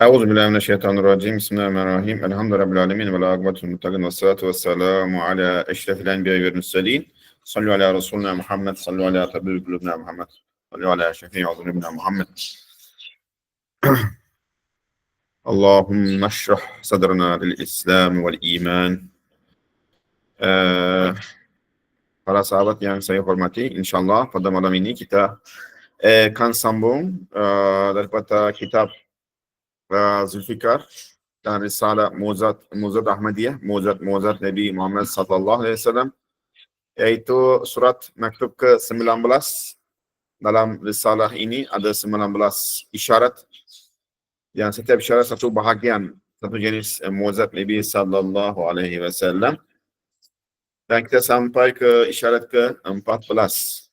Euzubillahi mineşşeytanirracim. Bismillahirrahmanirrahim. Elhamdülillahi rabbil alamin ve la akıbetul muttaqin ve salatu vesselamu ala eşrefil enbiya'i ve'l murselin. Sallu ala Resulina Muhammed, sallu ala tabibi kulubina Muhammed, sallu ala şefii zunubina Muhammed. Allahümme şrah sadrana lil İslam vel iman. Para sahabat yang saya hormati, insyaallah pada malam ini kita akan sambung daripada kitab Zulfikar dan Risalah Muzad Ahmadiyah, Muzad Nabi Muhammad sallallahu alaihi wasallam, yaitu surat maktub ke-19. Dalam risalah ini ada 19 isyarat, yang setiap isyarat satu bahagian, satu jenis Muzad Nabi sallallahu alaihi wasallam. Dan kita sampai ke isyarat ke-14.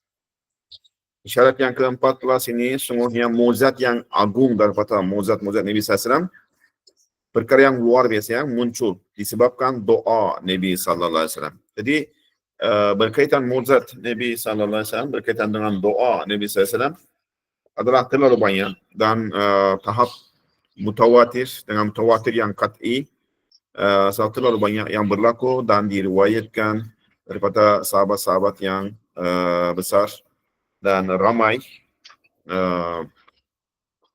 Isyarat yang ke-14 ini sungguhnya muzad yang agung daripada muzad Nabi SAW. Perkara yang luar biasa yang muncul disebabkan doa Nabi SAW. Jadi berkaitan muzad Nabi SAW, berkaitan dengan doa Nabi SAW adalah terlalu banyak dan tahap mutawatir dengan mutawatir yang qat'i, terlalu banyak yang berlaku dan diriwayatkan daripada sahabat-sahabat yang besar dan ramai,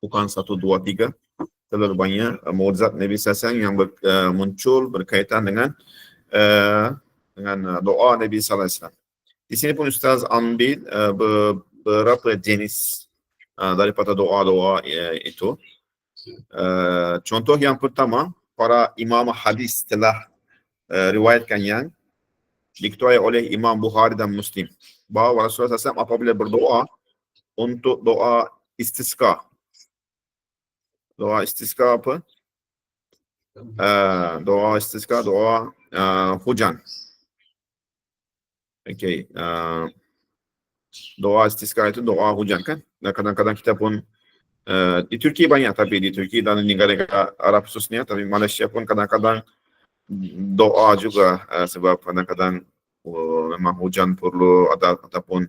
bukan 1, 2, 3, terlalu banyak mukjizat Nabi SAW yang muncul berkaitan dengan doa Nabi SAW. Di sini pun Ustaz ambil beberapa jenis daripada doa-doa itu. Contoh yang pertama, para imam hadis telah riwayatkan yang diketuai oleh Imam Bukhari dan Muslim, bahawa Rasulullah SAW apabila berdoa untuk doa istisqa. Doa istisqa apa? Doa istisqa, doa hujan. Okey. Doa istisqa itu doa hujan kan? Dan kadang-kadang kita pun di Turki banyak, tapi di Turki dan di negara Arab khususnya, tapi Malaysia pun kadang-kadang doa juga, sebab kadang-kadang memang hujan perlu ataupun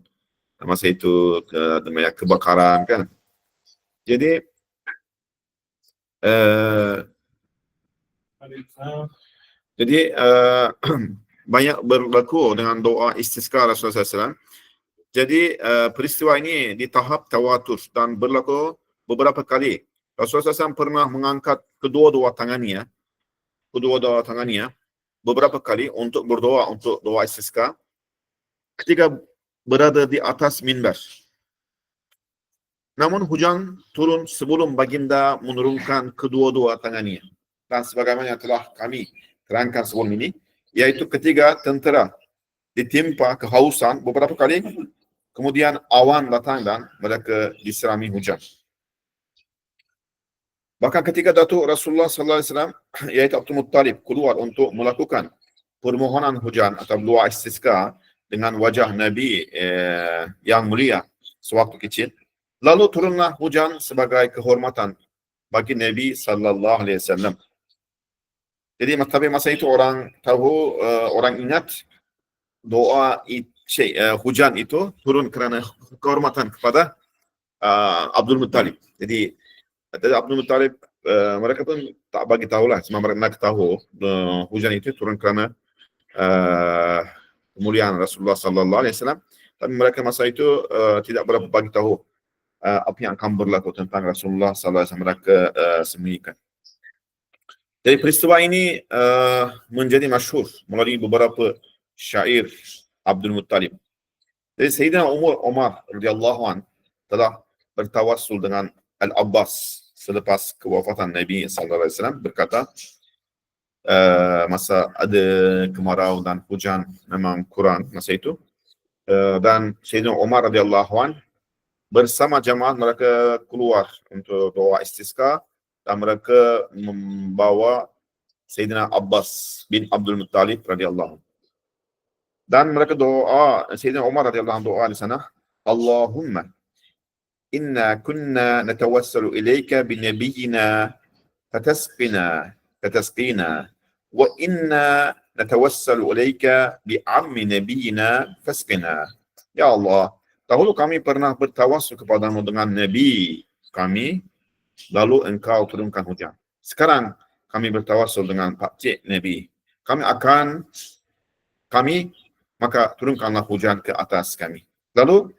masa itu kebakaran kan. Jadi banyak berlaku dengan doa istisqa Rasulullah SAW. Jadi peristiwa ini di tahap tawatur dan berlaku beberapa kali. Rasulullah SAW pernah mengangkat kedua-dua tangannya beberapa kali untuk berdoa, untuk doa istisqa ketika berada di atas minbar. Namun hujan turun sebelum baginda menurunkan kedua-dua tangannya. Dan sebagaimana telah kami terangkan sebelum ini, yaitu ketika tentera ditimpa kehausan beberapa kali, kemudian awan datang dan mereka diserami hujan. Bahkan ketika Datuk Rasulullah SAW, yaitu Abdul Muttalib, keluar untuk melakukan permohonan hujan atau doa istisqa dengan wajah Nabi yang mulia sewaktu kecil, lalu turunlah hujan sebagai kehormatan bagi Nabi SAW. Jadi tapi masa itu orang tahu, orang ingat doa hujan itu turun kerana kehormatan kepada Abdul Muttalib. Jadi Abdul Muttalib, mereka pun tak bagi tahulah, cuma mereka tahu hujan itu turun kerana kemuliaan Rasulullah sallallahu alaihi wasallam, tapi mereka masa itu tidak berapa bagi tahu apa yang akan berlaku tentang Rasulullah sallallahu alaihi wasallam, mereka sembunyikan. Jadi peristiwa ini menjadi masyhur melalui beberapa syair Abdul Muttalib. Jadi Sayyidina Umar radhiyallahu an telah bertawassul dengan Al-Abbas selepas kewafatan Nabi sallallahu alaihi wasallam, berkata masa ada kemarau dan hujan memang kurang masa itu, dan Sayyidina Umar radhiyallahu an bersama jamaah mereka keluar untuk doa istisqa dan mereka membawa Sayyidina Abbas bin Abdul Muttalib radhiyallahu an. Dan mereka doa, Sayyidina Umar radhiyallahu an doa di sana, Allahumma inna kunna natawassalu ilayka bi nabiyyina fatasqina wa inna natawassalu ilayka bi ammi nabiyyina fasqina. Ya Allah, dahulu kami pernah bertawassul kepadamu dengan nabi kami lalu engkau turunkan hujan. Sekarang kami bertawasul dengan Pak Cik Nabi. Maka turunkanlah hujan ke atas kami. Lalu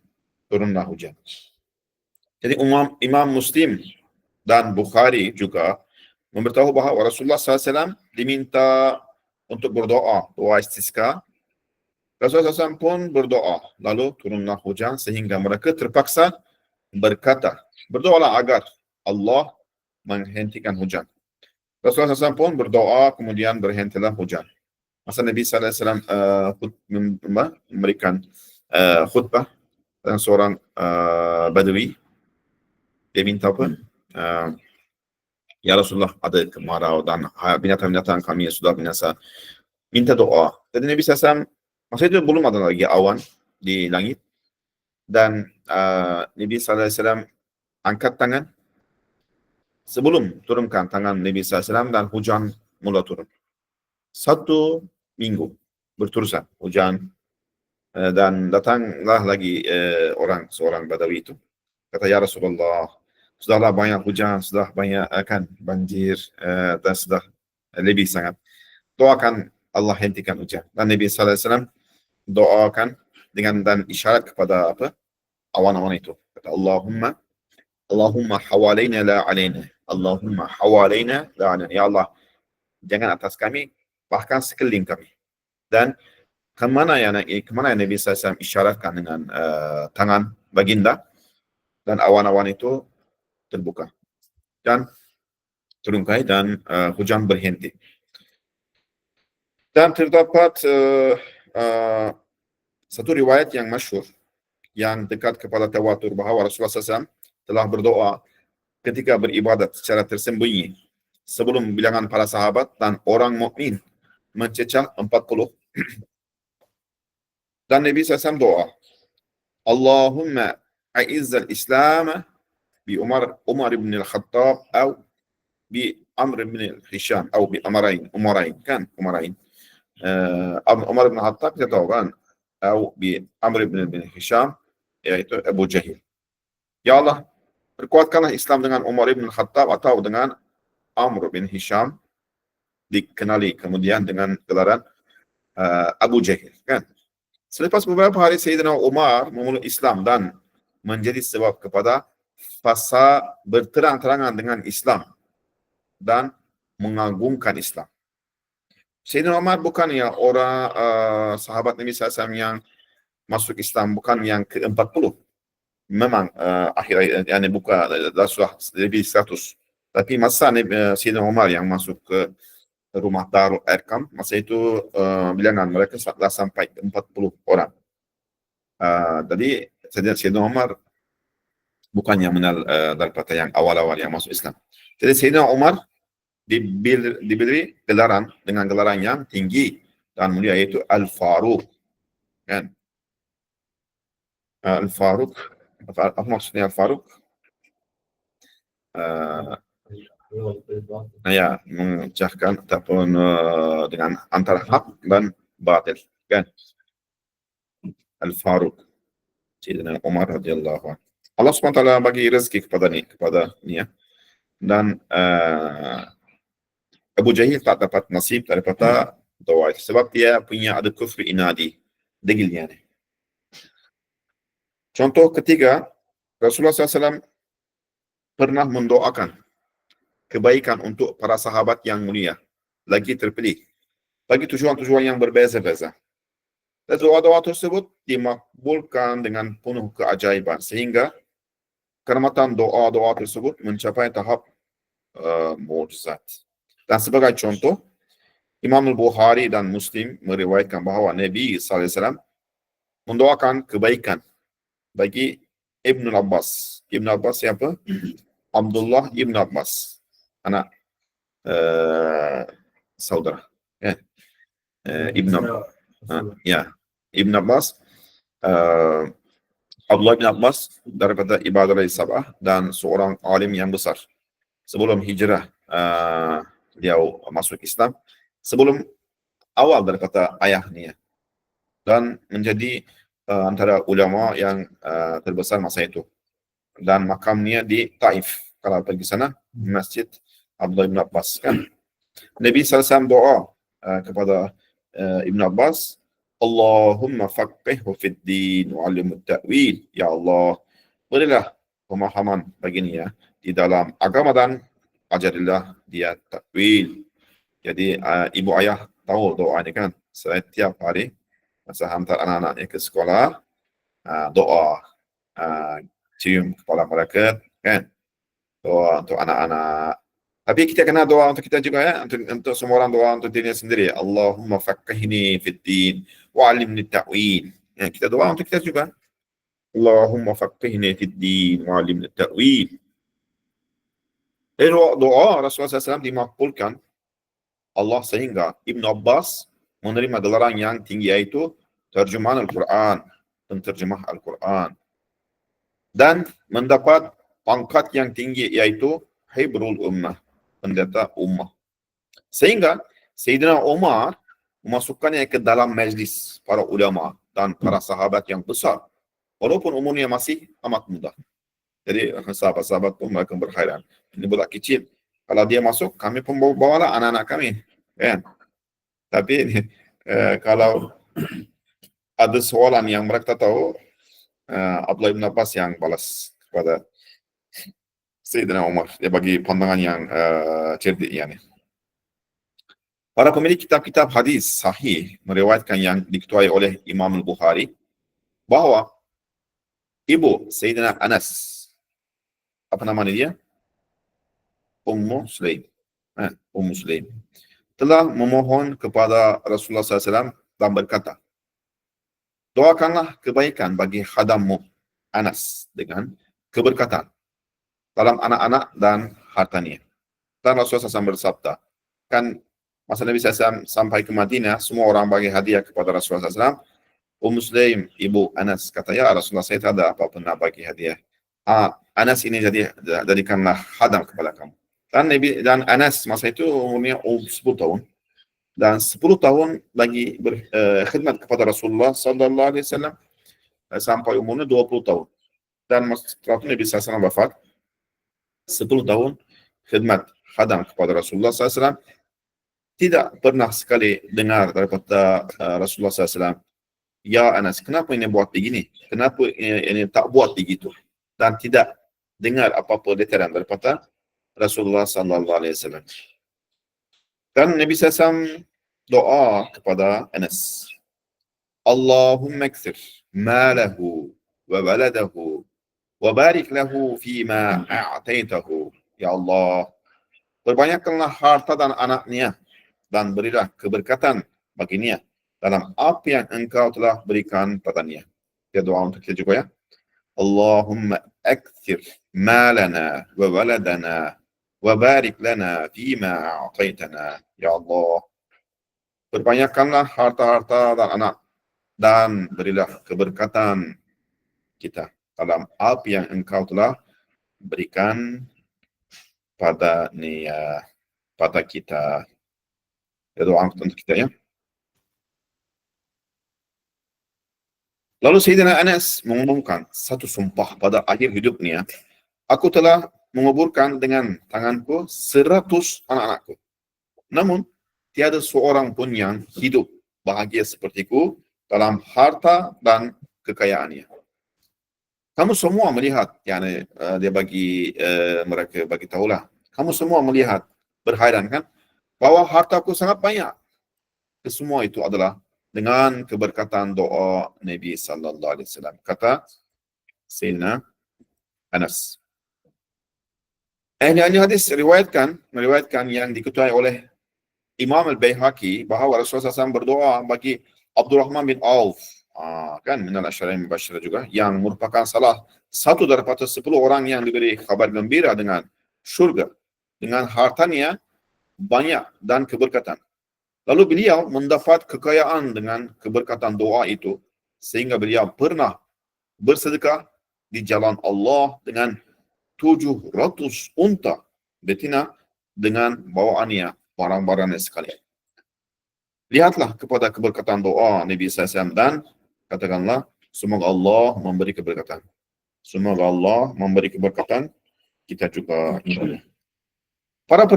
turunlah hujan. Jadi Imam Muslim dan Bukhari juga memberitahu bahawa Rasulullah SAW diminta untuk berdoa, doa istisqa. Rasulullah SAW pun berdoa, lalu turunlah hujan sehingga mereka terpaksa berkata, berdoalah agar Allah menghentikan hujan. Rasulullah SAW pun berdoa, kemudian berhentilah hujan. Masa Nabi SAW memberikan khutbah dan seorang Badui, dia minta apa? Ya Rasulullah, ada kemarau dan binatang-binatang kami sudah binasa. Minta doa. Jadi Nabi SAW, masa itu belum ada lagi awan di langit. Dan Nabi SAW angkat tangan. Sebelum turunkan tangan Nabi SAW dan hujan mula turun. 1 minggu berterusan hujan. Dan datanglah lagi seorang Badawi itu. Kata, ya Rasulullah, sudahlah banyak hujan, sudah banyak akan banjir, dan sudah lebih sangat. Doakan Allah hentikan hujan. Dan Nabi SAW doakan dan isyarat kepada awan-awan itu. Kata, Allahumma hawalaina la alaina. Allahumma hawalaina la alaina. Ya Allah, jangan atas kami, bahkan sekeliling kami. Dan kemana yang Nabi SAW isyaratkan dengan tangan baginda, dan awan-awan itu terbuka dan terungkai dan hujan berhenti. Dan terdapat satu riwayat yang masyhur yang dekat kepada tawatur bahawa Rasulullah SAW telah berdoa ketika beribadat secara tersembunyi sebelum bilangan para sahabat dan orang mukmin mencecah 40. Dan Nabi SAW doa, Allahumma a'izzal Islam bi Umar ibn al-Khattab atau bi Amr ibn al-Hisham atau bi Umarain Umar ibn al-Khattab kita tahu kan, atau bi Amr ibn al-Hisham, yaitu Abu Jahil. Ya Allah, perkuatkanlah Islam dengan Umar ibn al-Khattab atau dengan Amr bin Hisham, dikenali kemudian dengan gelaran Abu Jahil, kan? Selepas beberapa hari Sayyidina Umar memeluk Islam dan menjadi sebab kepada fasa berterang-terangan dengan Islam dan mengagungkan Islam. Sayyidina Umar bukan ya orang sahabat Nabi SAW yang masuk Islam, bukan yang ke-40. Memang akhir yani buka sudah lebih 100. Tapi masa Sayyidina Umar yang masuk ke rumah Darul Arqam, masa itu bilangan mereka telah sampai 40 orang. Jadi Sayyidina Umar bukan yang mengenal daripada yang awal-awal yang masuk Islam. Jadi Sayyidina Umar diberi gelaran dengan gelaran yang tinggi dan mulia, yaitu Al-Faruq. Kan? Al-Faruq, apa maksudnya Al-Faruq? Ya, memecahkan ataupun dengan antara hak dan batil, kan? Al-Faruq, Sayyidina Umar radhiyallahu anhu. Allah SWT bagi rezeki kepada ni ya. Dan Abu Jahil tak dapat nasib daripada doa itu sebab dia punya ada kufur inadi, degil yani. Contoh ketiga, Rasulullah SAW pernah mendoakan kebaikan untuk para sahabat yang mulia, lagi terpilih, bagi tujuan-tujuan yang berbeza-beza. Dan doa-doa tersebut dimakbulkan dengan penuh keajaiban, sehingga kerematan doa-doa tersebut mencapai tahap mukjizat. Dan sebagai contoh, Imam Al-Bukhari dan Muslim meriwayatkan bahawa Nabi SAW mendoakan kebaikan bagi Ibn Abbas. Ibn Abbas siapa? Abdullah Ibn Abbas, anak saudara. Ibn Abbas, Abdullah Ibn Abbas daripada Ibadah Sab'ah dan seorang alim yang besar. Sebelum hijrah dia masuk Islam, sebelum awal daripada ayahnya, dan menjadi antara ulama yang terbesar masa itu. Dan makamnya di Taif, kalau pergi sana, Masjid Abdullah bin Abbas kan. Nabi SAW doa kepada Ibn Abbas, Allahumma faqihhu fid din wa 'allimhu ta'wil. Ya Allah, berilah pemahaman baginya di dalam agama dan ajarilah dia takwil. Jadi ibu ayah tahu doa ini kan, setiap hari masa hantar anak-anaknya ke sekolah, doa, cium kepala mereka kan, doa untuk anak-anak. Tapi kita kena doa untuk kita juga ya, untuk semua orang doa untuk dirinya sendiri. Allahumma faqihni fid din wa 'allimni ta'wil. Ya, kita doa untuk kita juga. Allahumma faqihni fid din wa 'allimni ta'wil. Doa Rasulullah SAW dimakbulkan Allah sehingga Ibn Abbas menerima gelaran yang tinggi, yaitu terjemahan Al-Quran, penterjemah Al-Quran, dan mendapat pangkat yang tinggi, yaitu Hibrul Ummah, pendeta ummah. Sehingga Sayyidina Umar memasukkannya ke dalam majlis para ulama dan para sahabat yang besar, walaupun umurnya masih amat muda. Jadi sahabat-sahabat pun mereka berkhairan. Ini budak kecil, kalau dia masuk, kami pun bawalah anak-anak kami, kan? Tapi kalau ada soalan yang mereka tahu, Abdullah bin Abbas yang balas kepada Sayyidina Umar. Dia bagi pandangan yang cerdik yani. Para pemilik kitab-kitab hadis sahih meriwayatkan yang diketuai oleh Imam Al-Bukhari bahwa ibu Sayyidina Anas, apa nama dia? Ummu Sulaim. Ummu Sulaim telah memohon kepada Rasulullah SAW dan berkata, doakanlah kebaikan bagi khadammu Anas dengan keberkatan dalam anak-anak dan hartanya. Dan Rasulullah SAW bersabda, kan masa Nabi SAW sampai ke Madinah, semua orang bagi hadiah kepada Rasulullah SAW. Sulaim, ibu Anas, kata, ya Rasulullah, saya tak ada apa-apa nak bagi hadiah. Anas ini jadikanlah khadam kepada kamu. Dan Anas masa itu umurnya 10 tahun. Dan 10 tahun lagi berkhidmat kepada Rasulullah SAW sampai umurnya 20 tahun. Dan setelah itu Nabi SAW wafat, 10 tahun khidmat khadam kepada Rasulullah SAW. Tidak pernah sekali dengar daripada Rasulullah SAW, ya Anas, kenapa ini buat begini? Kenapa ini tak buat begitu? Dan tidak dengar apa-apa detaran daripada Rasulullah SAW. Dan Nabi SAW doa kepada Anas, Allahumma kthir malahu wa waladahu wa barik lahu fima a'taitahu. Ya Allah, perbanyakkanlah harta dan anaknya, dan berilah keberkatan baginya dalam apa yang engkau telah berikan padanya. Ya, doa untuk kita juga ya. Allahumma akthir malana wa waladana wa barik lana fima a'taitana. Ya Allah, perbanyakkanlah harta-harta dan anak, dan berilah keberkatan kita dalam apa yang engkau telah berikan pada kita. Ya, doa untuk kita ya. Lalu Sayyidina Anas mengumumkan satu sumpah pada akhir hidupnya, aku telah menguburkan dengan tanganku 100 anak-anakku. Namun, tiada seorang pun yang hidup bahagia sepertiku dalam harta dan kekayaannya. Kamu semua melihat, yani dia bagi mereka bagi tahulah, kamu semua melihat, berhairan kan, bahwa hartaku sangat banyak. Semua itu adalah dengan keberkatan doa Nabi sallallahu alaihi wasallam, kata Sayyidina Anas. Ahli hadis meriwayatkan yang diketuai oleh Imam Al-Baihaqi bahawa Rasulullah SAW berdoa bagi Abdurrahman bin Auf, kan minal asyarain mubasysyirah juga, yang merupakan salah satu daripada 10 orang yang diberi kabar gembira dengan syurga, dengan hartanya banyak dan keberkatan. Lalu beliau mendapat kekayaan dengan keberkatan doa itu, sehingga beliau pernah bersedekah di jalan Allah dengan 700 unta betina dengan bawaannya barang-barangnya sekalian. Lihatlah kepada keberkatan doa Nabi SAW dan katakanlah, semoga Allah memberi keberkatan. Semoga Allah memberi keberkatan kita juga insya-Allah. Para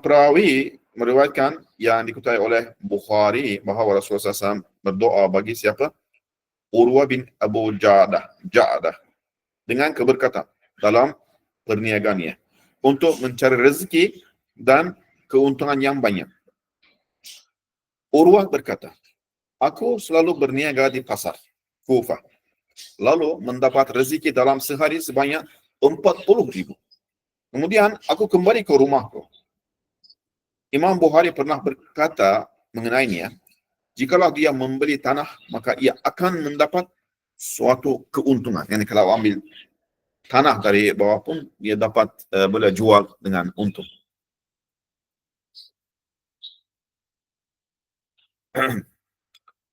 perawi meriwayatkan yang dikutip oleh Bukhari bahawa Rasulullah SAW berdoa bagi siapa? Urwah bin Abu Ja'dah dengan keberkatan dalam perniagaannya untuk mencari rezeki dan keuntungan yang banyak. Urwah berkata, aku selalu berniaga di pasar Kufah, lalu mendapat rezeki dalam sehari sebanyak 40.000. Kemudian aku kembali ke rumahku. Imam Bukhari pernah berkata mengenainya, jikalau dia membeli tanah, maka ia akan mendapat suatu keuntungan. Yani kalau ambil tanah dari bawah pun, dia dapat boleh jual dengan untung.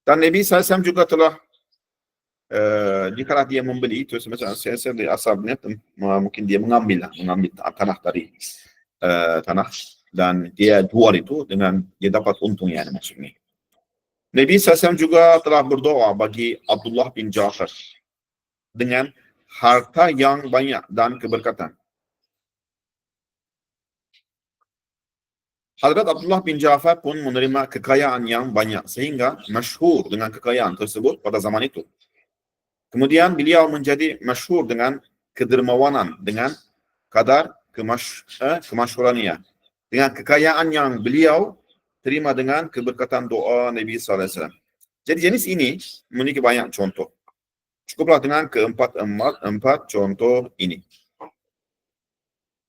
Dan Nabi SAW juga telah, jikalau dia membeli itu, semacam saya di asalnya, mungkin dia mengambil tanah dari tanah, dan dia jual itu dengan dia dapat untungnya, maksudnya. Nabi SAW juga telah berdoa bagi Abdullah bin Ja'far dengan harta yang banyak dan keberkatan. Hadrat Abdullah bin Ja'far pun menerima kekayaan yang banyak sehingga masyhur dengan kekayaan tersebut pada zaman itu. Kemudian beliau menjadi masyhur dengan kedermawanan dengan kadar kemasyhurannya, dengan kekayaan yang beliau terima dengan keberkatan doa Nabi SAW. Jadi jenis ini memiliki banyak contoh. Cukuplah dengan keempat contoh ini.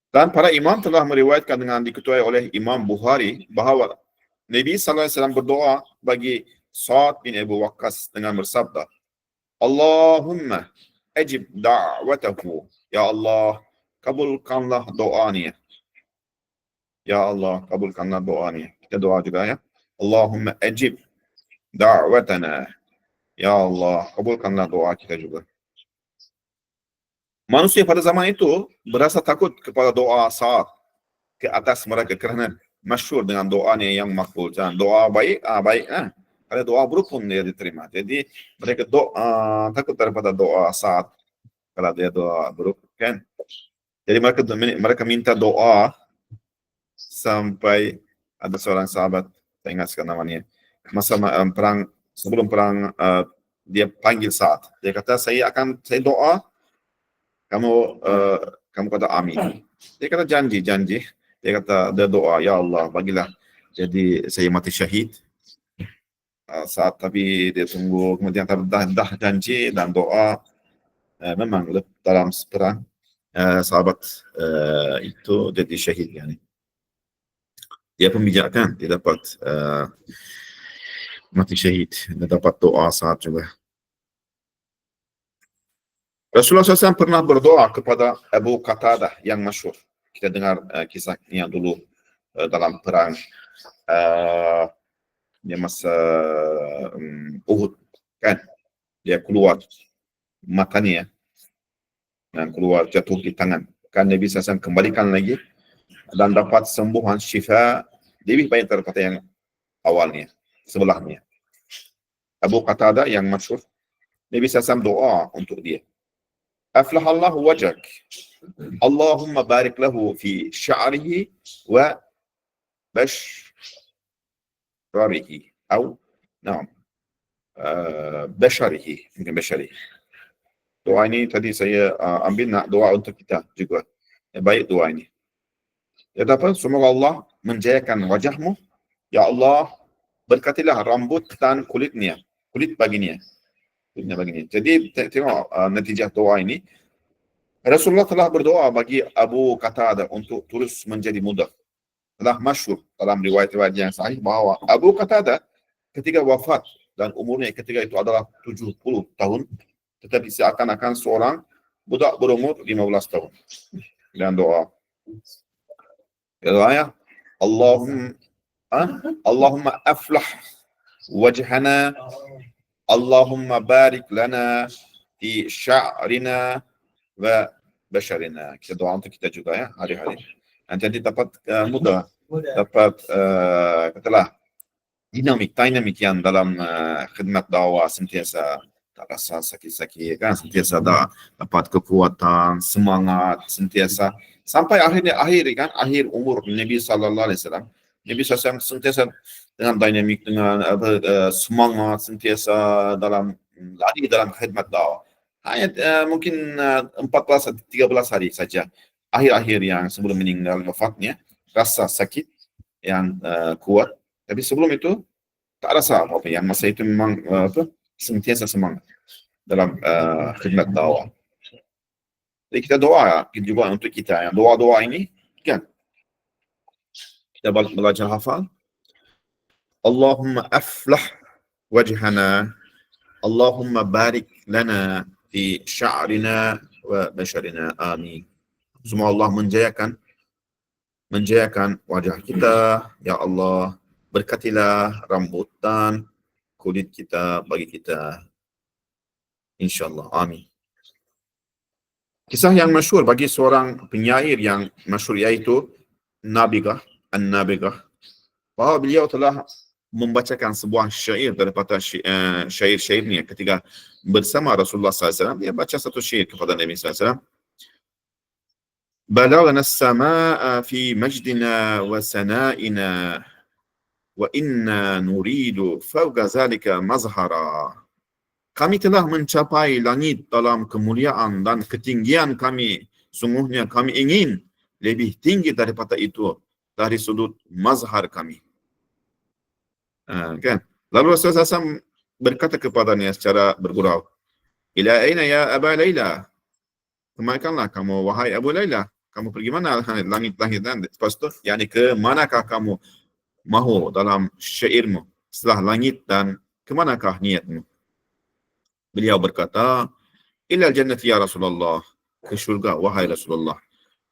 Dan para imam telah meriwayatkan dengan diketuai oleh Imam Bukhari bahawa Nabi SAW berdoa bagi Sa'ad bin Abu Waqqas dengan bersabda, Allahumma ajib da'watahu. Ya Allah, kabulkanlah doanya. Ya Allah, kabulkanlah doanya. Kita doa juga ya. Allahumma ajib da'watana. Ya Allah, kabulkanlah doa kita juga. Manusia pada zaman itu berasa takut kepada doa Sa'ad ke atas mereka kerana masyhur dengan doanya yang makbul. Doa baik, baik. Kalau doa buruk pun dia diterima. Jadi mereka takut daripada doa Sa'ad kalau dia doa buruk, kan? Jadi mereka minta doa sampai ada seorang sahabat, saya ingat sekarang namanya, masa perang, sebelum perang, dia panggil Sa'ad. Dia kata, saya doa, kamu kata amin. Dia kata janji. Dia kata, dia doa, ya Allah, bagilah jadi saya mati syahid. Saat tapi dia tunggu, kemudian dah janji dan doa, memang dalam perang sahabat itu jadi syahid. Yani. Dia pembijak kan, dia dapat mati syahid, dia dapat doa saat juga. Rasulullah SAW pernah berdoa kepada Abu Qatadah yang masyhur. Kita dengar kisahnya dulu dalam perang dia masa Uhud, kan? Dia keluar matanya dan keluar jatuh di tangan. Kan Nabi SAW kembalikan lagi dan dapat sembuhan syifa lebih baik daripada yang awalnya, sebelahnya. Abu Qatadah yang masyhur, Nabi SAW doa untuk dia. Aflahallahu wajhak. Allahumma barik lahu fi sya'rihi wa basharihi. Atau, basharihi. Mungkin basharihi. Doa ini tadi saya ambil nak doa untuk kita juga. Baik doa ini. Ya dapat, semoga Allah menjayakan wajahmu. Ya Allah, berkatilah rambut dan kulitnya. Kulit baginya. Jadi tengok natijah doa ini. Rasulullah telah berdoa bagi Abu Qatadah untuk terus menjadi muda. Telah masyhur dalam riwayat-riwayat yang sahih bahawa Abu Qatadah ketika wafat dan umurnya ketika itu adalah 70 tahun, tetapi seakan-akan seorang budak berumur 15 tahun. Dan doa. Ya, Allahumma aflah wajhana, Allahumma barik lana fi sya'rina wa basharina. Kita doa untuk kita juga ya, hari-hari. Nanti dapat mudah, dapat katalah dinamik yang dalam khidmat dakwah sentiasa tak rasa sakit-sakit kan, sentiasa dapat kekuatan, semangat, sentiasa Sampai akhir umur Nabi sallallahu alaihi wasallam. Nabi SAW sentiasa dengan dinamik, dengan semangat, sentiasa dalam lari dalam khidmat dakwah. Hanya mungkin 14 atau 13 hari saja akhir-akhir yang sebelum meninggal wafatnya rasa sakit yang kuat. Tapi sebelum itu tak rasa apa-apa. Yang masa itu memang sentiasa semangat dalam khidmat dakwah. Jadi kita doa juga untuk kita. Yang doa-doa ini kan kita belajar hafal. Allahumma aflah wajhana, Allahumma barik lana fi sya'rina wa basharina, amin. Semoga Allah menjayakan wajah kita, ya Allah, berkatilah rambut dan kulit kita bagi kita, insyaallah, amin. Kisah yang masyhur bagi seorang penyair yang masyhur yaitu Nabigah, An-Nabigah, bahwa beliau telah membacakan sebuah syair daripada syair-syairnya ketika bersama Rasulullah SAW. Dia baca satu syair kepada Nabi SAW. Balagna as-samaa'a fi majdina wa sana'ina wa inna nuridu fawqa zalika mazhara. Kami telah mencapai langit dalam kemuliaan dan ketinggian kami. Sungguhnya kami ingin lebih tinggi daripada itu dari sudut mazhar kami. Kan? Lalu Rasulullah SAW berkata kepadanya secara bergurau, ila aina ya Aba Layla? Kemarikanlah kamu, wahai Abu Layla. Kamu pergi mana? Langit-langit. Lepas itu, yakni ke manakah kamu mahu dalam syairmu setelah langit dan ke manakah niatmu? Beliau berkata, ilal jannati ya Rasulullah, ke syurga wahai Rasulullah.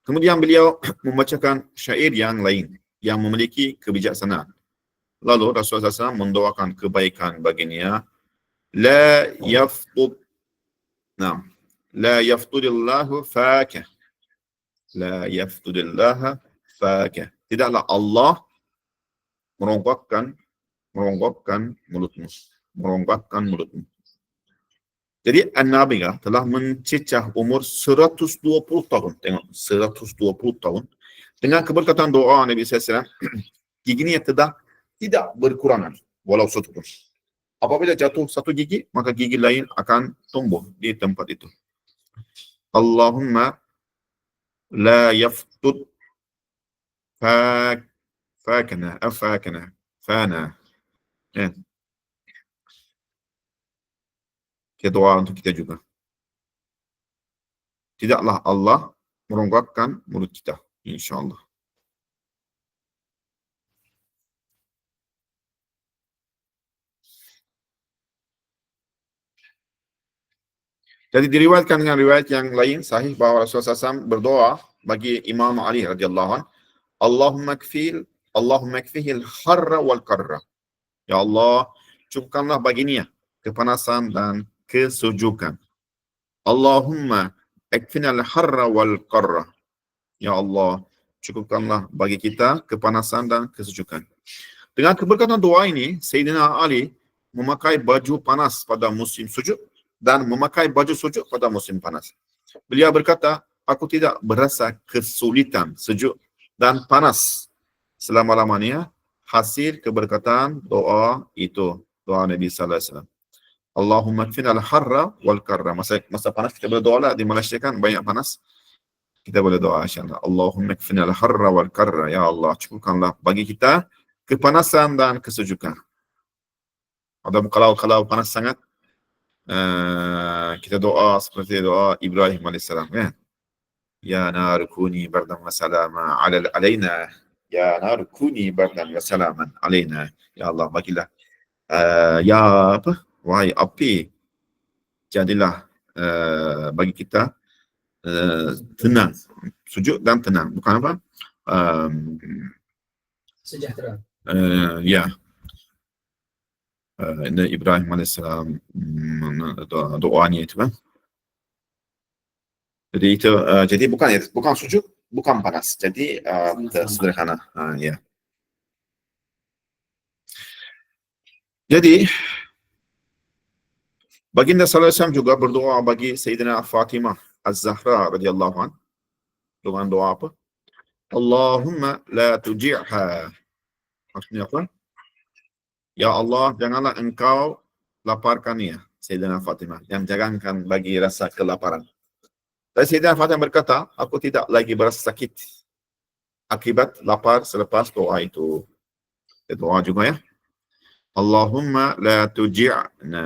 Kemudian beliau membacakan syair yang lain yang memiliki kebijaksanaan. Lalu Rasulullah SAW mendoakan kebaikan baginya. La yaftud, la yaftudillahu fakah. La yaftudillahu fakah. Tidaklah Allah meronggokkan mulutmu. Meronggokkan mulutmu. Jadi An-Nabigah telah mencecah umur 120 tahun. Tengok, 120 tahun. Dengan keberkatan doa Nabi SAW, giginya tidak berkurangan, walau satu pun. Apabila jatuh satu gigi, maka gigi lain akan tumbuh di tempat itu. Allahumma la yaftud fakana, fana. Kita doa untuk kita juga. Tidaklah Allah meronggokkan mulut kita, insyaAllah. Jadi diriwayatkan dengan riwayat yang lain sahih bahawa Rasulullah SAW berdoa bagi Imam Ali radhiyallahu anhu, Allahumma kfihil harra wal qarra. Ya Allah, cukupkanlah baginya kepanasan dan kesejukan. Allahumma akfinal harra wal qarra. Ya Allah, cukupkanlah bagi kita kepanasan dan kesejukan. Dengan keberkatan doa ini, Sayyidina Ali memakai baju panas pada musim sujud dan memakai baju sujud pada musim panas. Beliau berkata, aku tidak berasa kesulitan, sejuk dan panas selama-lamanya hasil keberkatan doa itu, doa Nabi sallallahu alaihi wasallam. Allahumma kfinal harra wal qarra. Masa panas kita boleh doa lah, di Malaysia kan banyak panas. Kita boleh doa insyaallah. Allahumma kfinal harra wal qarra. Ya Allah, cukupkanlah bagi kita kepanasan dan kesejukan. Ada kalau panas sangat, kita doa seperti doa Ibrahim alaihissalam, kan? Ya nar kuni bardan wa salama alaina. Ya nar kuni bardan wa salaman alaina. Ya Allah, bagilah wahai api, jadilah bagi kita tenang, sejuk dan tenang. Bukan apa? Sejahtera. Ya. Ibrahim alaihissalam doanya itu kan. Jadi itu jadi bukan sejuk, bukan panas. Jadi sederhana. Ya. Jadi Baginda sallallahu alaihi wasallam juga berdoa bagi Sayyidina Fatimah Az-Zahra radhiyallahu anha. Dengan doa apa? Allahumma la tuji'ha. Maksudnya apa? Ya Allah, janganlah engkau laparkan ya, Sayyidina Fatimah. Yang jangankan bagi rasa kelaparan. Dan Sayyidina Fatimah berkata, aku tidak lagi berasa sakit akibat lapar selepas doa itu. Doa juga ya. Allahumma la tuji'na.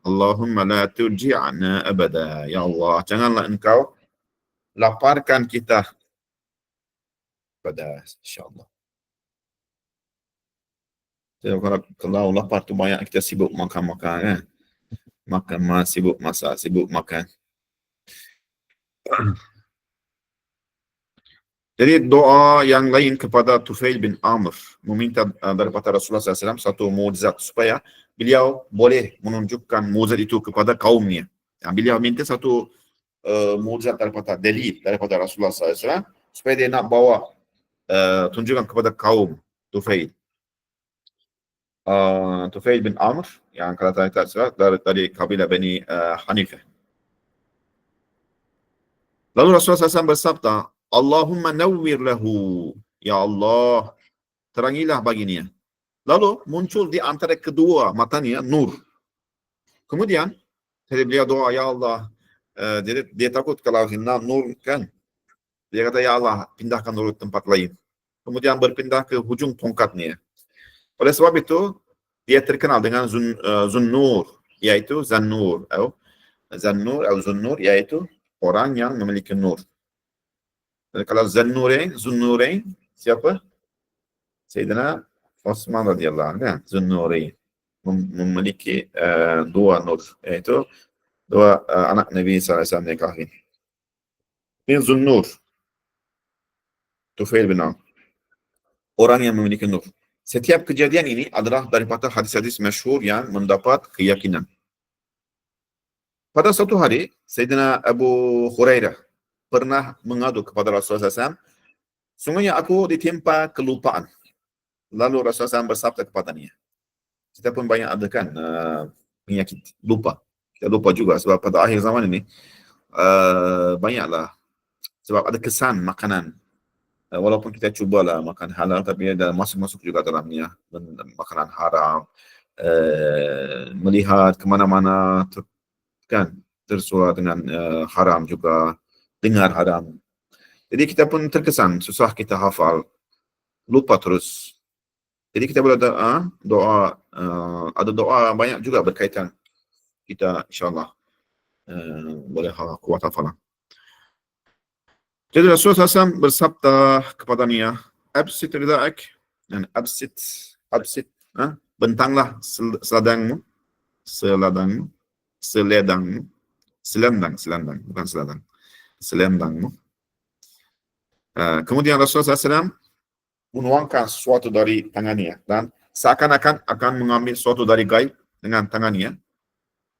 Allahumma la tuji'na abada. Ya Allah, janganlah engkau laparkan kita pada insyaAllah. Jadi kalau lapar tu banyak kita sibuk makan-makan kan. Makan, sibuk masak, sibuk makan. Jadi doa yang lain kepada Tufail bin Amr meminta daripada Rasulullah SAW satu mukjizat supaya beliau boleh menunjukkan mukjizat itu kepada kaumnya. Beliau minta satu mukjizat daripada dalil daripada Rasulullah SAW supaya dia nak bawa tunjukkan kepada kaum Tufail. Tufail bin Amr yang kalau tak salah dari kabilah Bani Hanifah. Lalu Rasulullah SAW bersabda, Allahumma nawwir lahu. Ya Allah, terangilah baginya. Lalu muncul di antara kedua matanya nur. Kemudian beliau doa, ya Allah, dia takut kalau hilang nur kan. Dia kata, ya Allah, pindahkan nur tempat lain. Kemudian berpindah ke hujung tongkatnya. Oleh sebab itu, dia terkenal dengan Zunnur, yaitu Zannur. Zunnur, yaitu orang yang memiliki nur. Dan kalau Zunnurain, siapa? Sayyidina Osman radhiyallahu anhu kan? Zunnurain. Memiliki dua nur, yaitu dua anak Nabi SAW nikahin. Ini Zunnur. Tufail bin Amr. Orang yang memiliki nur. Setiap kejadian ini adalah daripada hadis-hadis masyhur yang mendapat keyakinan. Pada suatu hari, Sayyidina Abu Hurairah pernah mengadu kepada Rasulullah SAW, sungguhnya aku ditimpa kelupaan. Lalu Rasulullah SAW bersabda kepadanya, kita pun banyak ada kan penyakit lupa. Kita lupa juga sebab pada akhir zaman ini banyaklah sebab ada kesan makanan. Walaupun kita cubalah makan halal, tapi ada masuk juga dalamnya makanan haram. Melihat kemana-mana kan tersuara dengan haram juga, dengar haram. Jadi kita pun terkesan, susah kita hafal, lupa terus. Jadi kita boleh doa, ada doa banyak juga berkaitan kita insyaAllah boleh kuat hafalan. Jadi Rasulullah SAW bersabda kepadanya, absit ridha'ak, dan absit, bentanglah selendangmu, bukan seladang, selendangmu. Kemudian Rasulullah SAW menuangkan sesuatu dari tangannya dan seakan-akan akan mengambil sesuatu dari gaib dengan tangannya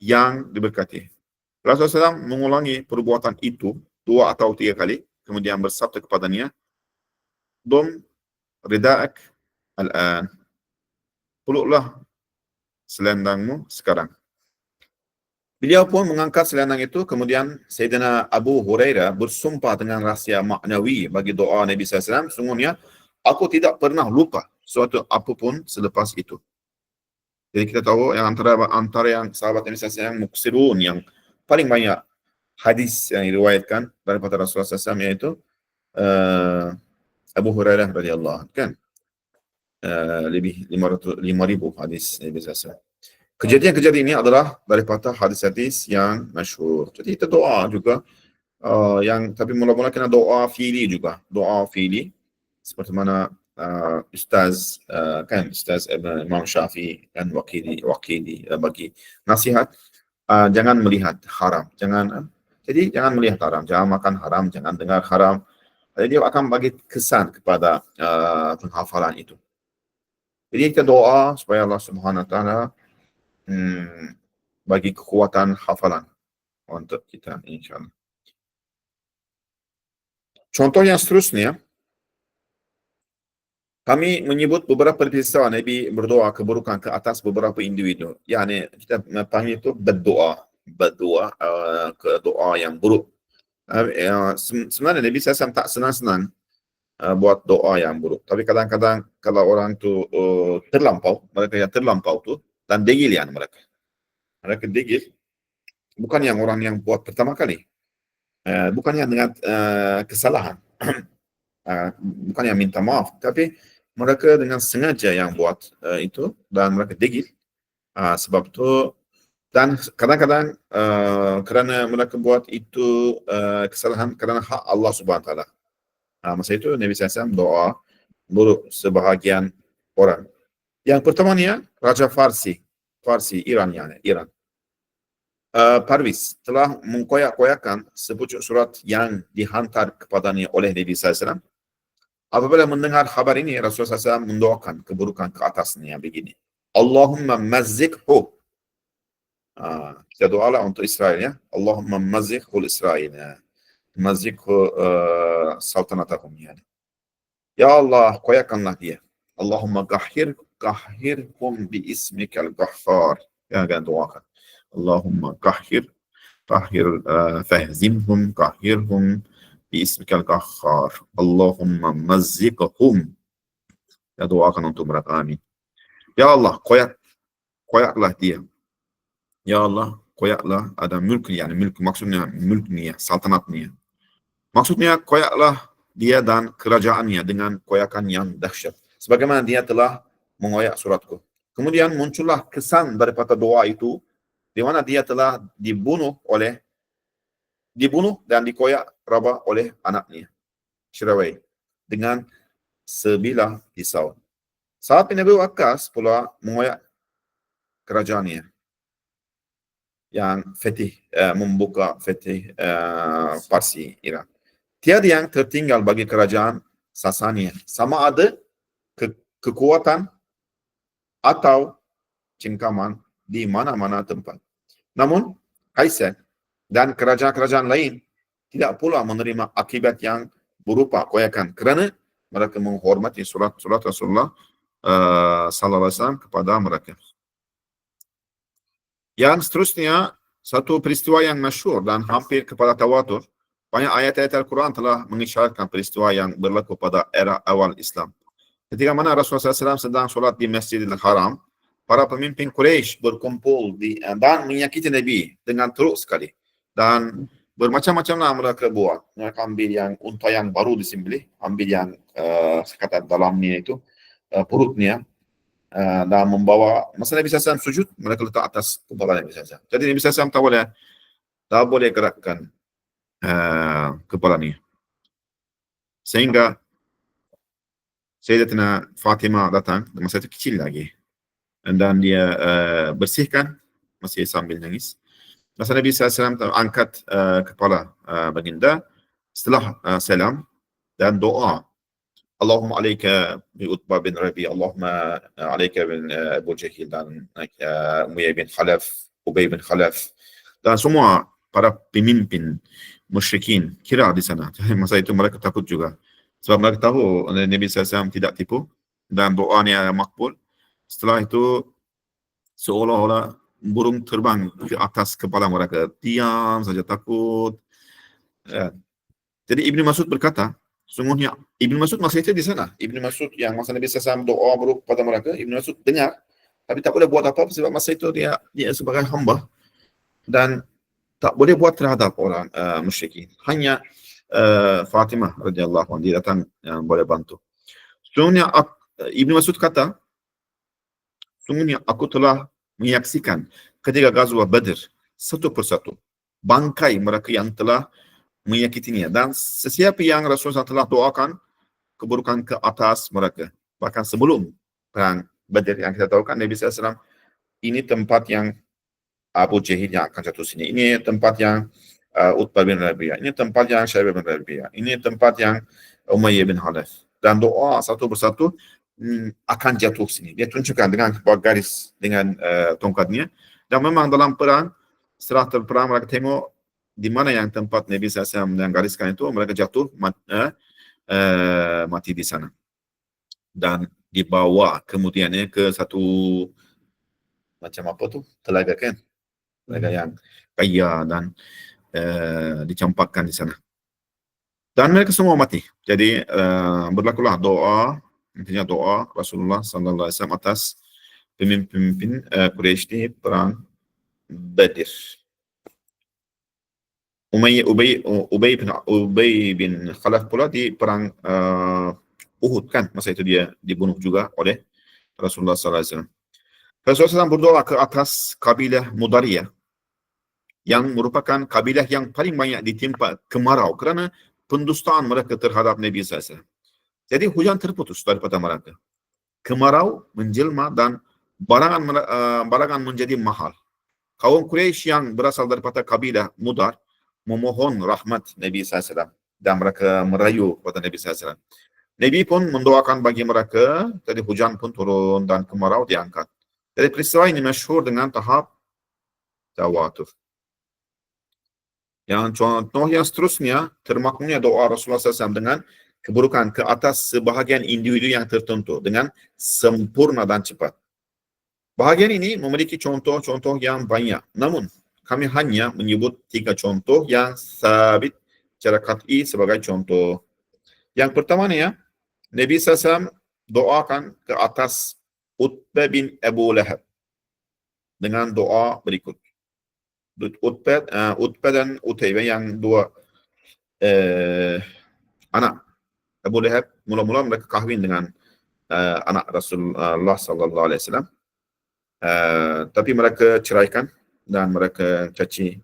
yang diberkati. Rasulullah SAW mengulangi perbuatan itu 2 atau 3 kali, kemudian bersabda kepadanya, Dom rida'ak al-an, peluklah selendangmu sekarang. Beliau pun mengangkat selendang itu, kemudian Sayyidina Abu Hurairah bersumpah dengan rahsia maknawi bagi doa Nabi SAW, sungguhnya aku tidak pernah lupa suatu apapun selepas itu. Jadi kita tahu yang antara yang sahabat Nabi SAW yang muksirun, yang paling banyak hadis yang diriwayatkan daripada Rasulullah SAW, yaitu Abu Hurairah radhiyallahu anhu kan. Lebih 5.000 hadis Nabi SAW. Kejadian-kejadian ini adalah daripada hadis-hadis yang masyhur. Jadi kita doa juga, tapi mula-mula kena doa fi'li juga. Doa fi'li, seperti mana Ustaz Imam Syafi'i kan wakili bagi nasihat, jangan melihat haram, jadi jangan melihat haram, jangan makan haram, jangan dengar haram. Jadi dia akan bagi kesan kepada penghafalan itu. Jadi kita doa supaya Allah Subhanahu Wa Taala bagi kekuatan hafalan untuk kita insyaAllah. Contoh yang seterusnya, kami menyebut beberapa peristiwa Nabi berdoa keburukan ke atas beberapa individu. Yani kita panggil itu berdoa ke doa yang buruk Sebenarnya Nabi SAW tak senang-senang buat doa yang buruk. Tapi kadang-kadang kalau orang tu terlampau, mereka yang terlampau tu, dan degil yang mereka. Mereka degil, bukan yang orang yang buat pertama kali. Bukan yang dengan kesalahan. Bukan yang minta maaf. Tapi mereka dengan sengaja yang buat itu, dan mereka degil. Sebab tu, dan kadang-kadang kerana mereka buat itu kesalahan kerana hak Allah Subhanahu Wa Taala. Masa itu Nabi SAW doa buruk sebahagian orang. Yang pertamanya Raja Farsi, Iran yani, Iran. Parviz telah mengkoyak-koyakan sepucuk surat yang dihantar kepadanya oleh Nabi SAW. Apabila mendengar kabar ini, Rasulullah SAW mendoakan keburukan ke atasnya begini. Allahumma mazzikhu. Kita doalah untuk Israel ya. Allahumma mazzikhu Israel. Mazzikhu saltanatahum yani. Ya Allah, koyakanlah dia. Allahumma kahhirhum bi ismikal ghaffar. Ya, kan doakan. Allahumma kahhir fahzimhum kahhirhum bi ismikal ghaffar. Allahumma mazziqhum. Ya, doakan untuk mereka, amin. Ya Allah, koyaklah dia. Ya Allah, koyaklah ada mulk, yani mulk maksudnya mulknya, saltanatnya. Maksudnya koyaklah dia dan kerajaannya dengan koyakan yang dahsyat. Sebagaimana dia telah mengoyak suratku. Kemudian muncullah kesan daripada doa itu, di mana dia telah dibunuh dan dikoyak raba oleh anaknya, Shirawai, dengan sebilah pisau. Saat bin Abi Waqqas pula mengoyak kerajaannya, yang membuka fetih Parsi, Iran. Tiada yang tertinggal bagi kerajaan Sasania, sama ada kekuatan atau cengkaman di mana-mana tempat. Namun, Kaisar dan kerajaan-kerajaan lain tidak pula menerima akibat yang berupa koyakan kerana mereka menghormati surat-surat Rasulullah sallallahu alaihi wasallam kepada mereka. Yang seterusnya, satu peristiwa yang masyhur dan hampir kepada tawatur. Banyak ayat-ayat Al-Quran telah mengisyaratkan peristiwa yang berlaku pada era awal Islam. Ketika mana Rasulullah SAW sedang solat di Masjidil Haram, para pemimpin Quraisy berkumpul dan menyakiti Nabi dengan teruk sekali. Dan bermacam-macamlah mereka buat. Mereka ambil yang unta yang baru disembelih, ambil yang sekatan dalamnya itu, perutnya, dan membawa, masa Nabi SAW sujud, mereka letak atas kepala Nabi SAW. Jadi Nabi SAW tak boleh gerakkan kepalanya. Sehingga Sayyidatina Fatimah datang, masa itu kecil lagi, dan dia bersihkan, masih sambil nangis. Masa Nabi SAW angkat kepala baginda setelah salam dan doa, Allahumma alaika bi Utbah bin Rabi, Allahumma alaika bin Abu Jahil dan Umayyah bin Khalaf, Ubay bin Khalaf, dan semua para pemimpin musyrikin kira di sana. Masa itu mereka takut juga. Sebab mereka tahu Nabi SAW tidak tipu dan doanya makbul. Setelah itu, seolah-olah burung terbang ke atas kepala mereka. Diam saja, takut. Jadi Ibnu Mas'ud berkata, sungguhnya Ibnu Mas'ud masa itu di sana. Ibnu Mas'ud yang masa Nabi SAW doa buruk pada mereka, Ibnu Mas'ud dengar, tapi tak boleh buat apa-apa sebab masa itu dia sebagai hamba dan tak boleh buat terhadap orang musyrikin. Hanya Fatimah radhiyallahu anha dia datang yang boleh bantu. Sungguhnya Ibnu Mas'ud kata, sungguhnya aku telah menyaksikan ketika Ghazwah Badr satu persatu bangkai mereka yang telah menyakitinya, dan sesiapa yang Rasulullah telah doakan keburukan ke atas mereka. Bahkan sebelum perang Badr yang kita tahu kan, Nabi SAW, ini tempat yang Abu Jahil yang akan jatuh sini, ini tempat yang Utbah bin Rabi'ah, ini tempat yang Syaibah bin Rabi'ah, ini tempat yang Umayyah bin Khalaf, dan doa satu persatu akan jatuh sini. Dia tunjukkan dengan garis dengan tongkatnya, dan memang dalam perang, setelah terperang mereka tengok di mana yang tempat Nabi SAW menggariskan itu, mereka jatuh mati di sana dan dibawa kemudiannya ke satu macam apa tu, telaga kan, telaga yang kaya, dan dicampakkan di sana. Dan mereka semua mati. Jadi berlakulah doa, intinya doa Rasulullah sallallahu alaihi wasallam atas pemimpin Quraisy di perang Badr. Ubay bin Khalaf pula di perang Uhud kan, masa itu dia dibunuh juga oleh Rasulullah sallallahu alaihi wasallam. Rasulullah SAW berdoa ke atas kabilah Mudariyah yang merupakan kabilah yang paling banyak ditimpa kemarau kerana pendustaan mereka terhadap Nabi SAW. Jadi hujan terputus daripada mereka. Kemarau menjelma dan barangan menjadi mahal. Kaum Quraisy yang berasal daripada kabilah Mudar memohon rahmat Nabi SAW dan mereka merayu kepada Nabi SAW. Nabi pun mendoakan bagi mereka, jadi hujan pun turun dan kemarau diangkat. Jadi peristiwa ini masyhur dengan tahap tawatur. Yang contoh yang seterusnya, termaknanya doa Rasulullah SAW dengan keburukan ke atas sebahagian individu yang tertentu dengan sempurna dan cepat. Bahagian ini memiliki contoh-contoh yang banyak. Namun, kami hanya menyebut 3 contoh yang sabit secara qat'i sebagai contoh. Yang pertama ni Nabi SAW doakan ke atas Utbah bin Abu Lahab dengan doa berikut. Utbah dan Utaibah yang dua anak Abu Lahab, mula-mula mereka kahwin dengan anak Rasulullah sallallahu alaihi wasallam. Tapi mereka ceraikan dan mereka caci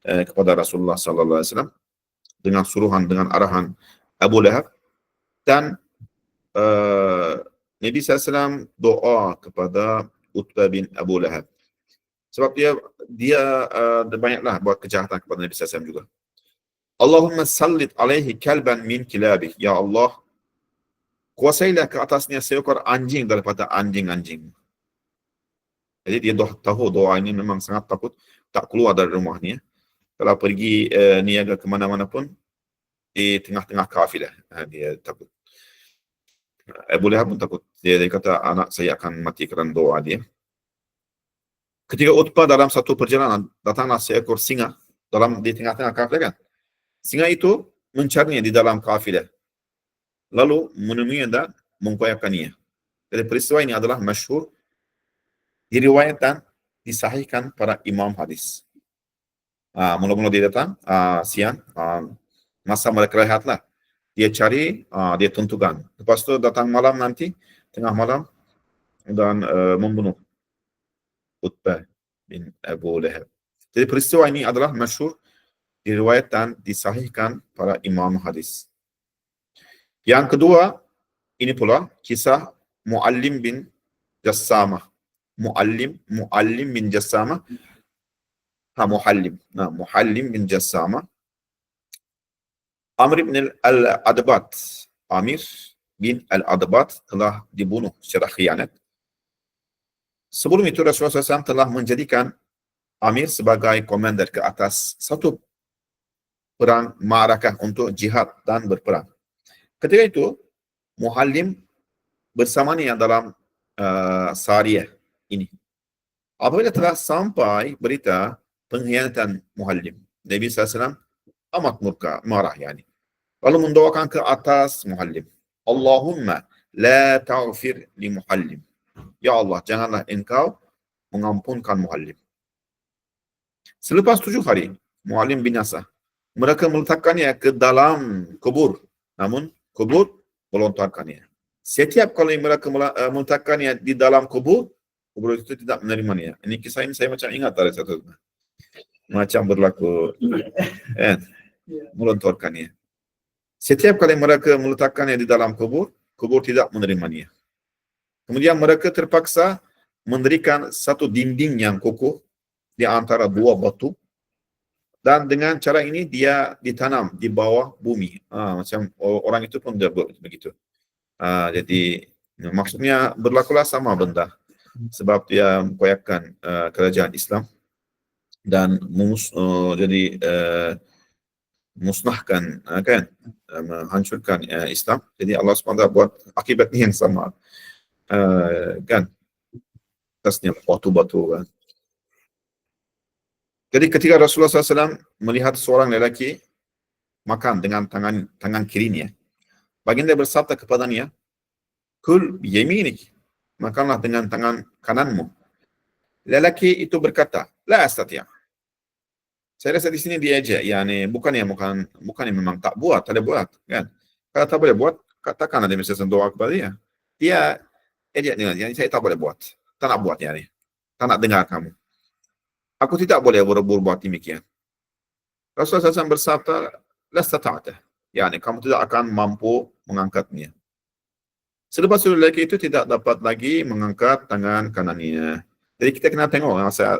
kepada Rasulullah sallallahu alaihi wasallam dengan suruhan, dengan arahan Abu Lahab. Dan Nabi SAW doa kepada Utbah bin Abu Lahab. Sebab dia banyaklah buat kejahatan kepada Nabi SAW juga. Allahumma sallit alaihi kalban min kilabih. Ya Allah, kuasailah ke atasnya seekor anjing daripada anjing-anjing. Jadi dia tahu doa ini memang sangat takut, tak keluar dari rumahnya. Kalau pergi niaga ke mana-mana pun, di tengah-tengah kafilah, dia takut. Abu Lahab pun takut. Dia kata, anak saya akan mati kerana doa dia. Ketika Utbah dalam satu perjalanan, datanglah seekor singa di tengah-tengah kafilah kan. Singa itu mencarinya di dalam kafilah. Lalu menemuinya dan mengkoyakkannya. Jadi peristiwa ini adalah masyhur, diriwayatkan, disahihkan para imam hadis. Mula-mula dia datang siang, masa mereka rehatlah. Dia cari, dia tentukan. Lepas tu datang malam nanti, tengah malam, dan membunuh Utbah bin Abu Lahab. Jadi peristiwa ini adalah masyhur, diriwayatkan, disahihkan para imam hadis. Yang kedua, ini pula kisah Muallim bin Jassamah. Muallim bin Jassamah. Muallim bin Jassamah. Amir bin Al-Adbat. Amir bin Al-Adbat telah dibunuh secara khianat. Sebelum itu Rasulullah SAW telah menjadikan Amir sebagai komander ke atas satu perang ma'arakah untuk jihad dan berperang. Ketika itu, Muallim bersamanya dalam Sariyah ini. Apabila telah sampai berita pengkhianatan Muallim, Nabi SAW amat murka, marah yani. Lalu mendoakan ke atas Muallim. Allahumma la taghfir li Muallim. Ya Allah, janganlah engkau mengampunkan Muallim. Selepas 7 hari, Muallim binasa. Mereka meletakkannya ke dalam kubur. Namun, kubur melontarkannya. Setiap kali mereka meletakkannya di dalam kubur itu tidak menerimanya. Ini kisah ini saya macam ingat dari satu. Macam berlaku. Melontarkannya. Setiap kali mereka meletakkannya di dalam kubur tidak menerimanya. Kemudian mereka terpaksa mendirikan satu dinding yang kokoh di antara dua batu. Dan dengan cara ini dia ditanam di bawah bumi. Macam orang itu pun dia begitu. Jadi maksudnya berlakulah sama benda. Sebab dia mengkoyakkan kerajaan Islam dan musnahkan kan, menghancurkan Islam. Jadi Allah SWT buat akibatnya yang sama. Kan, atasnya batu-batu kan. Jadi ketika Rasulullah SAW melihat seorang lelaki makan dengan tangan kirinya, baginda bersabda kepadanya, "Kul biyaminik." Makanlah dengan tangan kananmu. Lelaki itu berkata, "La astati'." Saya rasa di sini diajak, bukan yang memang tak buat, tak ada buat, kan? Kalau tak boleh buat, katakanlah dia mesti doa kepada dia. Dia ajak dengan dia, saya tak boleh buat, tak nak buat yani, tak nak dengar kamu. Aku tidak boleh berbuat demikian. Rasulullah SAW bersabda, "Lasta ta'atah." Yani kamu tidak akan mampu mengangkatnya. Selepas itu lelaki itu tidak dapat lagi mengangkat tangan kanannya. Jadi kita kena tengok masa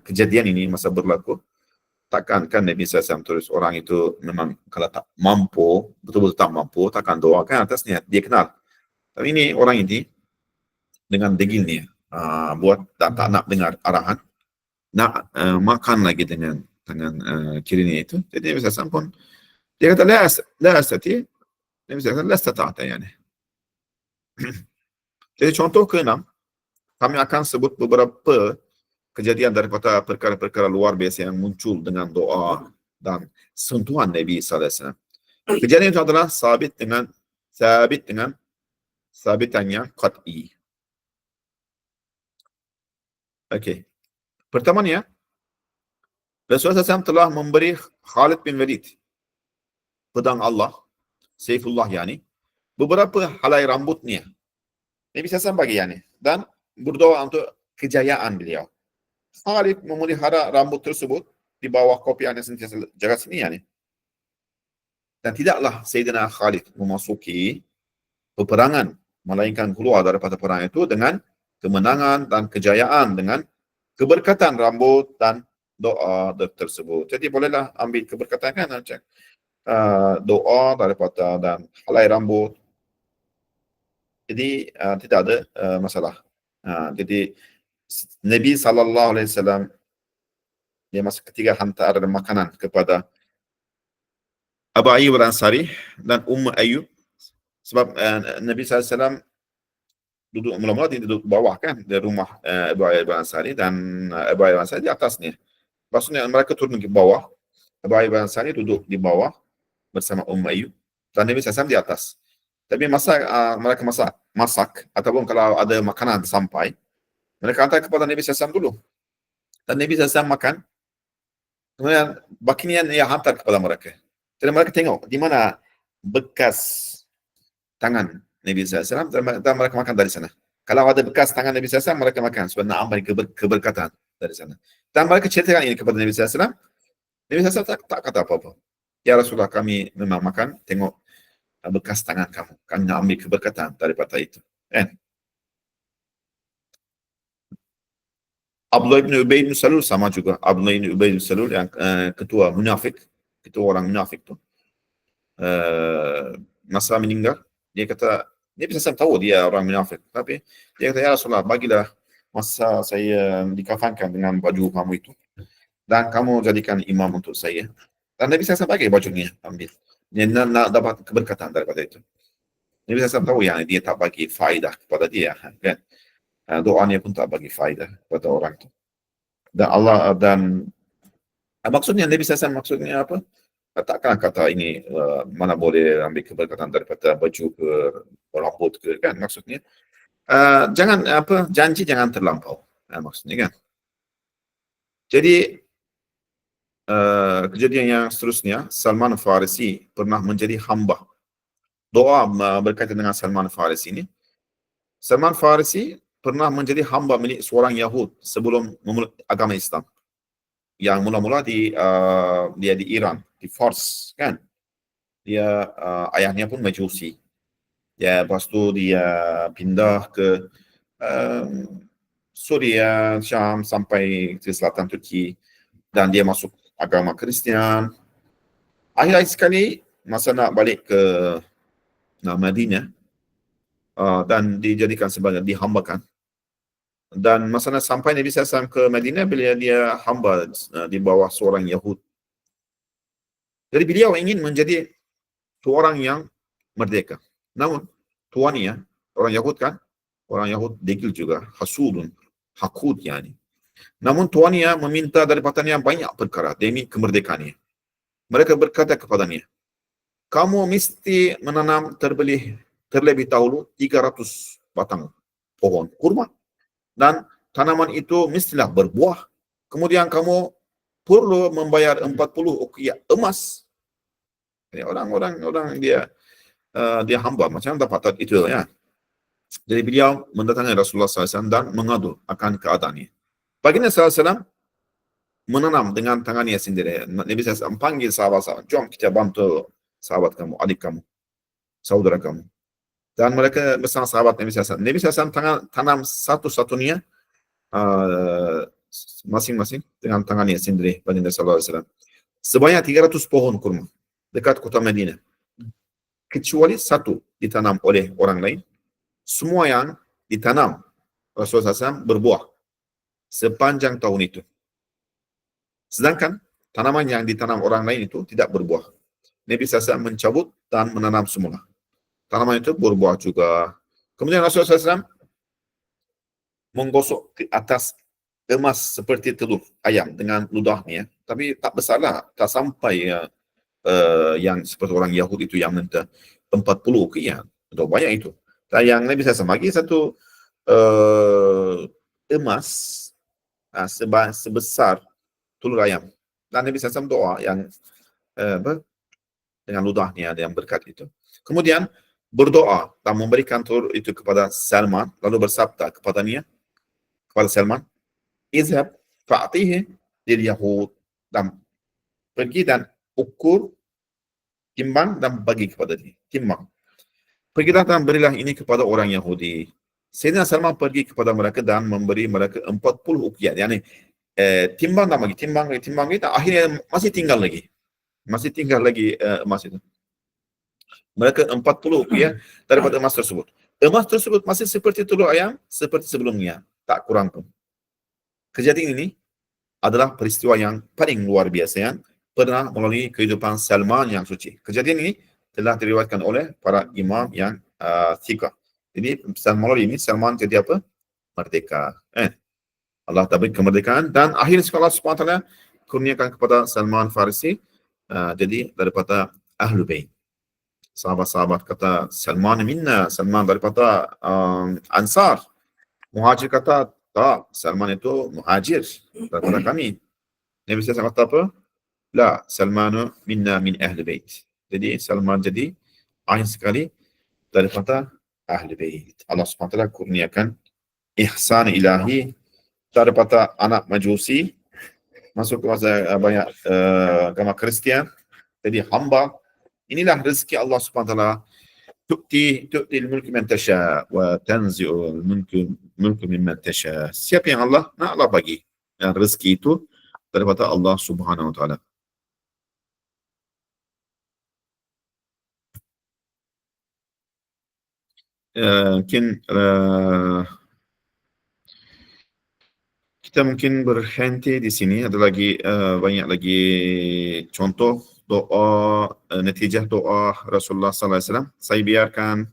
kejadian ini, masa berlaku. Takkan kan Nabi SAW terus orang itu memang kalau tak mampu, betul-betul tak mampu, takkan doakan atasnya. Dia kenal. Tapi ini orang ini dengan degilnya buat tak nak dengar arahan, nak makan lagi dengan tangan kirinya itu. Jadi Nabi SAW pun dia kata la astati, Nabi SAW la stata'ta yani. Jadi contoh ke-6, kami akan sebut beberapa kejadian daripada perkara-perkara luar biasa yang muncul dengan doa dan sentuhan Nabi SAW. Kejadian itu adalah sabitannya qat'i. Okey. Pertamanya, Rasulullah SAW telah memberi Khalid bin Walid, pedang Allah, Saifullah yani, beberapa helai rambutnya. Nabi SAW bagi yani, dan berdoa untuk kejayaan beliau. Khalid memelihara rambut tersebut di bawah kopiahnya sentiasa jaga sini yani. Dan tidaklah Sayyidina Khalid memasuki peperangan, melainkan keluar daripada perang itu dengan kemenangan dan kejayaan, dengan keberkatan rambut dan doa tersebut. Jadi bolehlah ambil keberkatan kan, doa daripada dan helai rambut. Jadi tidak ada masalah. Jadi Nabi SAW dia masa ketiga hantar makanan kepada Abu Ayyub Al-Ansari dan Ayyub, sebab Nabi SAW duduk mula-mula dia duduk bawah kan di rumah Abu Ayyub Al-Ansari, dan Abu Ayyub Al-Ansari di atasnya. Maksudnya mereka turun ke bawah, Abu Ayyub Al-Ansari duduk di bawah bersama Ayyub, dan Nabi SAW di atas. Tapi mereka masak ataupun kalau ada makanan sampai, mereka hantar kepada Nabi SAW dulu. Dan Nabi SAW makan, kemudian bagian yang hantar kepada mereka. Jadi mereka tengok di mana bekas tangan Nabi SAW, dan mereka makan dari sana. Kalau ada bekas tangan Nabi SAW, mereka makan sebab nak ambil keberkatan dari sana. Dan mereka ceritakan ini kepada Nabi SAW. Nabi SAW tak kata apa-apa. Ya Rasulullah, kami memang makan, tengok bekas tangan kamu, kami nak ambil keberkatan daripada itu. Abdullah bin Ubay bin Salul sama juga. Abdullah bin Ubay bin Salul yang ketua munafik, ketua orang munafik tu. Masa meninggal, dia kata, dia bisa tahu dia orang munafik, tapi dia kata, ya Rasulullah, bagilah masa saya dikafankan dengan baju kamu itu, dan kamu jadikan imam untuk saya. Dan Nabi SAW bagi bajunya, ambil. Dia nak dapat keberkatan daripada itu. Nabi SAW tahu yang dia tak bagi faedah kepada dia, kan? Doanya pun tak bagi faedah kepada orang itu. Dan Allah, dan maksudnya Nabi SAW maksudnya apa? Takkan kata ini mana boleh ambil keberkatan daripada baju ke rambut ke, kan? Maksudnya jangan janji jangan terlampau, maksudnya kan. Jadi kejadian yang seterusnya, Salman Farisi pernah menjadi hamba. Doa berkaitan dengan Salman Farisi ini. Salman Farisi pernah menjadi hamba milik seorang Yahud sebelum memeluk agama Islam. Yang mula-mula dia di Iran, di Fars, kan? Dia ayahnya pun Majusi. Ya, lepas tu dia pindah ke Suria, Syam, sampai ke selatan Turki, dan dia masuk agama Kristian. Akhir-akhir sekali masa nak balik ke Madinah, dan dijadikan sebagai dihambakan. Dan masa nak sampai Nabi SAW ke Madinah, bila dia hamba di bawah seorang Yahud. Jadi beliau ingin menjadi seorang yang merdeka. Namun tuannya orang Yahud kan, orang Yahud degil juga, hasudun, hakud yani. Namun tuannya meminta daripadanya banyak perkara demi kemerdekaannya. Mereka berkata kepadanya, kamu mesti menanam terlebih dahulu 300 batang pohon kurma, dan tanaman itu mestilah berbuah. Kemudian kamu perlu membayar 40 ukiah emas. Jadi orang dia hamba macam dapat itu ya. Jadi beliau mendatangi Rasulullah SAW dan mengadu akan keadaannya. Baginda SAW menanam dengan tangannya sendiri. Nabi SAW panggil sahabat-sahabat, jom kita bantu sahabat kamu, adik kamu, saudara kamu. Dan mereka bersama sahabat Nabi SAW. Nabi SAW tanam satu-satunya masing-masing dengan tangannya sendiri, Baginda SAW. Sebanyak 300 pohon kurma dekat kota Madinah. Kecuali satu ditanam oleh orang lain. Semua yang ditanam Rasulullah SAW berbuah sepanjang tahun itu. Sedangkan tanaman yang ditanam orang lain itu tidak berbuah. Nabi SAW mencabut dan menanam semula. Tanaman itu berbuah juga. Kemudian Rasulullah SAW menggosok ke atas emas seperti telur ayam dengan ludahnya, tapi tak besarlah, tak sampai yang seperti orang Yahudi itu yang minta 40 ukiah atau banyak itu. Dan yang Nabi SAW bagi satu emas sebesar telur ayam. Dan Nabi SAW doa yang dengan ludahnya yang berkat itu. Kemudian berdoa dan memberikan telur itu kepada Salman, lalu bersabda kepada Salman, izhab fa'atihi lil Yahud, dan pergi dan ukur, timbang dan bagi kepada dia, timbang. Pergilah dan berilah ini kepada orang Yahudi. Sayyidina Salman pergi kepada mereka dan memberi mereka 40 ukiah. Yani timbang dan bagi, timbang lagi, akhirnya masih tinggal lagi emas itu. Mereka 40 ukiah daripada emas tersebut. Emas tersebut masih seperti telur ayam, seperti sebelumnya, tak kurang pun. Kejadian ini adalah peristiwa yang paling luar biasa yang pernah melalui kehidupan Salman yang suci. Kejadian ini telah diriwayatkan oleh para imam yang thiqah. Jadi melalui ini Salman jadi apa? Merdeka. Allah tabrik kemerdekaan, dan akhirnya Allah SWT kurniakan kepada Salman Farisi jadi daripada Ahlul Bait. Sahabat-sahabat kata Salman minna, Salman daripada Ansar. Muhajir kata tak, Salman itu muhajir daripada kami. Nabi SAW kata apa? La, Salmanu minna min Ahlul Bait. Jadi Salman jadi akhir sekali daripada Ahlul Bait. Allah SWT kurniakan ihsan ilahi daripada anak Majusi masuk ke banyak agama Kristian, jadi hamba. Inilah rezeki Allah SWT. Tu'ti al-mulk man tasha wa tanzi'u al-mulk mimman tasha. Siapa yang Allah nak, Allah bagi. Dan rezeki itu daripada Allah Subhanahu wa taala. Kita mungkin berhenti di sini. Ada lagi banyak lagi contoh doa, natijah doa Rasulullah SAW. Saya biarkan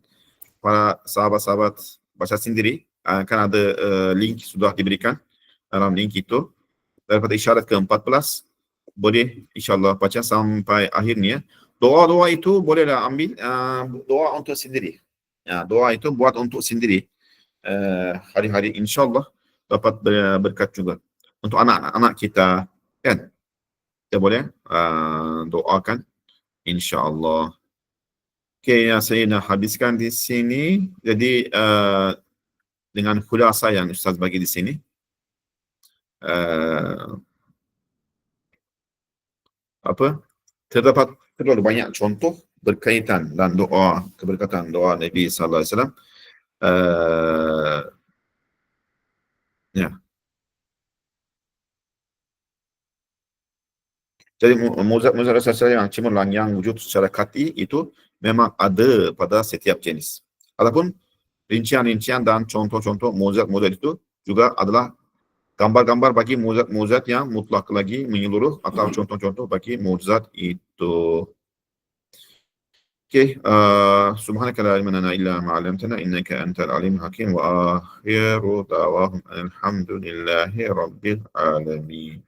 para sahabat-sahabat baca sendiri. Kan ada link sudah diberikan dalam link itu. Daripada isyarat ke-14, boleh insyaAllah baca sampai akhirnya. Doa-doa itu bolehlah ambil doa untuk sendiri. Doa itu buat untuk sendiri. Hari-hari insyaAllah dapat berkat juga. Untuk anak-anak kita, kan? Kita boleh doakan insyaAllah. Okey, saya nak habiskan di sini. Jadi dengan khulasa yang Ustaz bagi di sini, terdapat terlalu banyak contoh berkaitan dan doa keberkatan doa Nabi sallallahu alaihi wasallam. Ya. Jadi muzat-muzat Rasulullah yang cemerlang yang wujud secara kati itu memang ada pada setiap jenis. Adapun rincian-rincian dan contoh-contoh muzat-muzat itu juga adalah gambar-gambar bagi muzat-muzat yang mutlak lagi menyeluruh atau contoh-contoh bagi muzat itu. Okay, subhanaka la ilma lana illa ma 'allamtana innaka antal alim hakim wa akhiru da'wahum alhamdulillahi rabbil alamin.